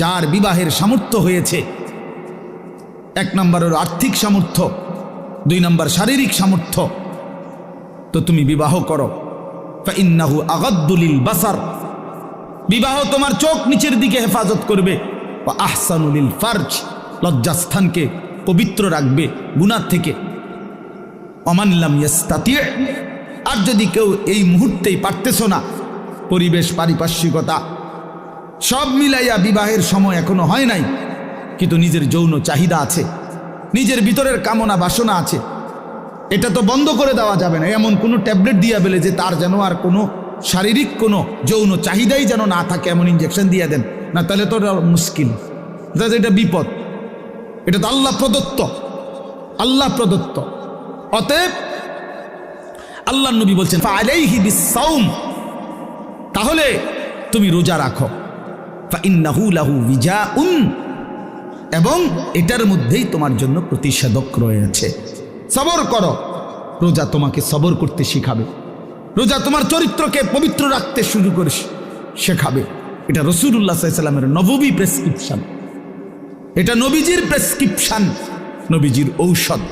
যার বিবাহের সামর্থ্য হয়েছে, 1 নম্বর হলো আর্থিক সামর্থ্য, 2 নম্বর শারীরিক সামর্থ্য, তো তুমি বিবাহ করো। ফাইন্নাহু আগাদ্দু লিল বাসার, বিবাহ তোমার চোখ নিচের দিকে হেফাজত করবে। ওয়া আহসানু লিল ফারজ, লজ্জাস্থানকে পবিত্র রাখবে গুনাহ থেকে। ওমান লাম ইয়াস্তাতি, আর যদি কেউ এই মুহূর্তেই পারতেছ না, পরিবেশ পারিপার্শ্বিকতা সব মিলাইয়া বিবাহের সময় এখনো হয় নাই, কিন্তু নিজের যৌন চাহিদা আছে, নিজের ভিতরের কামনা বাসনা আছে, এটা তো বন্ধ করে দেওয়া যাবে না। এমন কোনো ট্যাবলেট দিয়া বেলে যে তার যেন আর কোনো শারীরিক কোনো যৌন চাহিদাই যেন না থাকে, এমন ইঞ্জেকশন দিয়ে দেন না, তাহলে তো মুশকিল, এটা বিপদ। এটা তো আল্লাহ প্রদত্ত, আল্লাহ প্রদত্ত। অতএব আল্লাহ নবী বলছেন ফাআলাইহি বিসসাওম, তাহলে তুমি রোজা রাখো। ফাইন্নাহু লাহু বিজাউন, এবং এটার মধ্যেই তোমার জন্য প্রতিষেধক রয়েছে। সবর করো, রোজা তোমাকে সবর করতে শিখাবে, রোজা তোমার চরিত্রকে পবিত্র রাখতে শুরু করে শেখাবে। এটা রাসূলুল্লাহ সাল্লাল্লাহু আলাইহি ওয়াসাল্লামের নববী প্রেসক্রিপশন, এটা নবীজির প্রেসক্রিপশন, নবীজির ঔষধ।